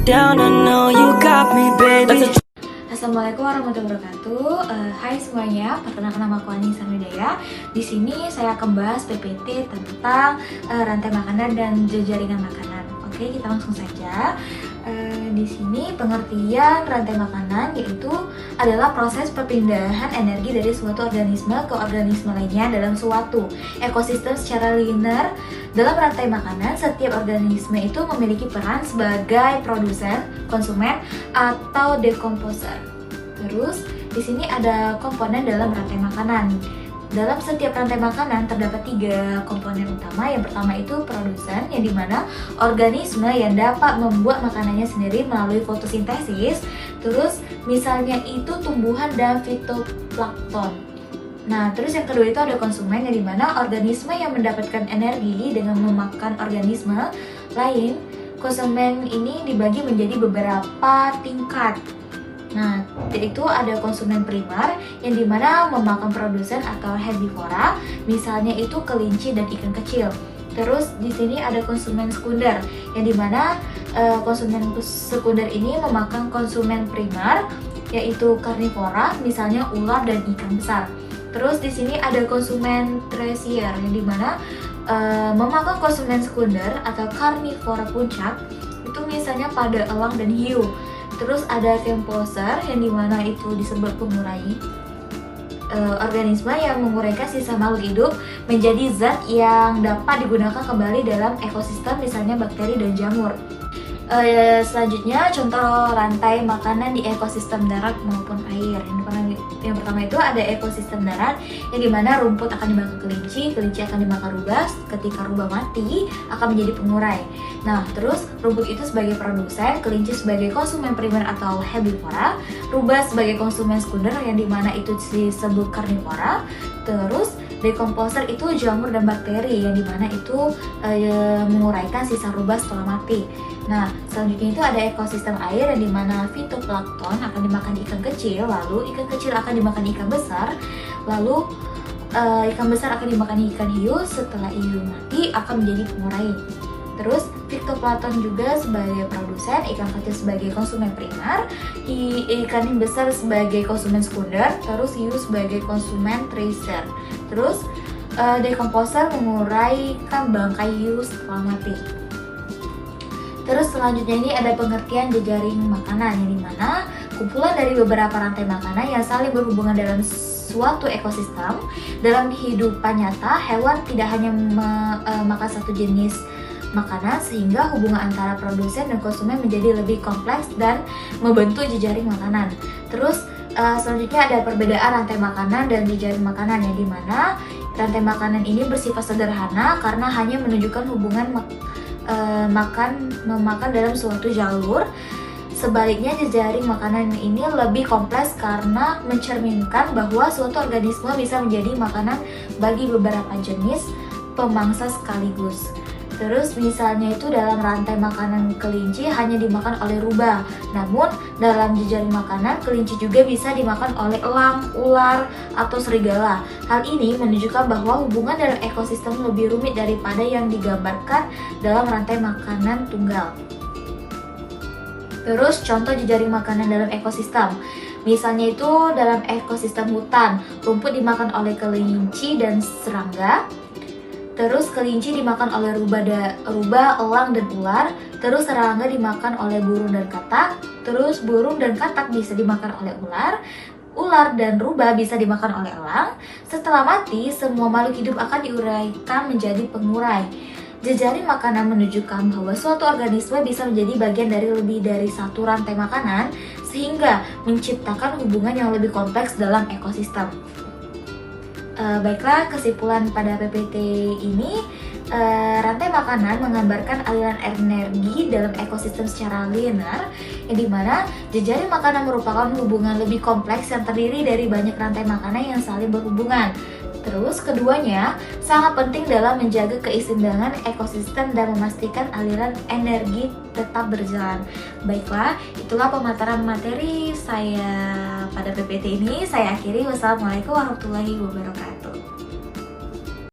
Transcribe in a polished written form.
down, I know you got me, baby. Assalamualaikum warahmatullahi wabarakatuh. Hai semuanya, perkenalkan nama aku Anissa Midaya. Di sini saya akan bahas PPT tentang rantai makanan dan jejaringan makanan. Oke, kita langsung saja. Di sini pengertian rantai makanan yaitu adalah proses perpindahan energi dari suatu organisme ke organisme lainnya dalam suatu ekosistem secara linear. Dalam rantai makanan, setiap organisme itu memiliki peran sebagai produsen, konsumen, atau dekomposer. Terus, di sini ada komponen dalam rantai makanan. Dalam setiap rantai makanan terdapat 3 komponen utama. Yang pertama itu produsen, yang dimana organisme yang dapat membuat makanannya sendiri melalui fotosintesis. Terus misalnya itu tumbuhan dan fitoplankton. Nah, terus yang kedua itu ada konsumen, yang dimana organisme yang mendapatkan energi dengan memakan organisme lain. Konsumen ini dibagi menjadi beberapa tingkat. Nah, yaitu ada konsumen primer yang dimana memakan produsen atau herbivora, misalnya itu kelinci dan ikan kecil. Terus di sini ada konsumen sekunder yang dimana konsumen sekunder ini memakan konsumen primer, yaitu karnivora, misalnya ular dan ikan besar. Terus di sini ada konsumen tersier yang dimana memakan konsumen sekunder atau karnivora puncak, itu misalnya pada elang dan hiu. Terus ada komposer yang dimana itu disebut pengurai, organisme yang menguraikan sisa makhluk hidup menjadi zat yang dapat digunakan kembali dalam ekosistem, misalnya bakteri dan jamur. Selanjutnya contoh rantai makanan di ekosistem darat maupun air. Yang pertama itu ada ekosistem darat yang dimana rumput akan dimakan kelinci, kelinci akan dimakan rubah. Ketika rubah mati akan menjadi pengurai. Nah, terus rumput itu sebagai produsen, kelinci sebagai konsumen primer atau herbivora, rubah sebagai konsumen sekunder yang dimana itu disebut karnivora. Terus dekomposer itu jamur dan bakteri yang dimana itu menguraikan sisa rubah setelah mati. Nah, selanjutnya itu ada ekosistem air yang dimana fitoplankton akan dimakan ikan kecil, lalu ikan kecil akan dimakan ikan besar, lalu ikan besar akan dimakan ikan hiu. Setelah hiu mati akan menjadi pengurai. Terus fitoplankton juga sebagai produsen, ikan kecil sebagai konsumen primer, ikan besar sebagai konsumen sekunder, terus hiu sebagai konsumen tersier. Terus dekomposer menguraikan bangkai hiu setelah mati. Terus selanjutnya ini ada pengertian jejaring makanan yang dimana kumpulan dari beberapa rantai makanan yang saling berhubungan dalam suatu ekosistem. Dalam kehidupan nyata, hewan tidak hanya makan satu jenis makanan, sehingga hubungan antara produsen dan konsumen menjadi lebih kompleks dan membentuk jejaring makanan. Terus selanjutnya ada perbedaan rantai makanan dan jejaring makanan yang dimana rantai makanan ini bersifat sederhana karena hanya menunjukkan hubungan memakan dalam suatu jalur. Sebaliknya jejaring makanan ini lebih kompleks karena mencerminkan bahwa suatu organisme bisa menjadi makanan bagi beberapa jenis pemangsa sekaligus. Terus misalnya itu dalam rantai makanan kelinci hanya dimakan oleh rubah. Namun dalam jejaring makanan kelinci juga bisa dimakan oleh elang, ular, atau serigala. Hal ini menunjukkan bahwa hubungan dalam ekosistem lebih rumit daripada yang digambarkan dalam rantai makanan tunggal. Terus contoh jejaring makanan dalam ekosistem. Misalnya itu dalam ekosistem hutan, rumput dimakan oleh kelinci dan serangga. Terus kelinci dimakan oleh rubah, elang, dan ular. Terus serangga dimakan oleh burung dan katak. Terus burung dan katak bisa dimakan oleh ular. Ular dan rubah bisa dimakan oleh elang. Setelah mati, semua makhluk hidup akan diuraikan menjadi pengurai. Jejaring makanan menunjukkan bahwa suatu organisme bisa menjadi bagian dari lebih dari satu rantai makanan, sehingga menciptakan hubungan yang lebih kompleks dalam ekosistem. Baiklah, kesimpulan pada PPT ini, rantai makanan menggambarkan aliran energi dalam ekosistem secara linear, yang dimana jejaring makanan merupakan hubungan lebih kompleks yang terdiri dari banyak rantai makanan yang saling berhubungan. Terus keduanya sangat penting dalam menjaga keseimbangan ekosistem dan memastikan aliran energi tetap berjalan. Baiklah, itulah pemaparan materi saya pada PPT ini. Saya akhiri. Wassalamualaikum warahmatullahi wabarakatuh.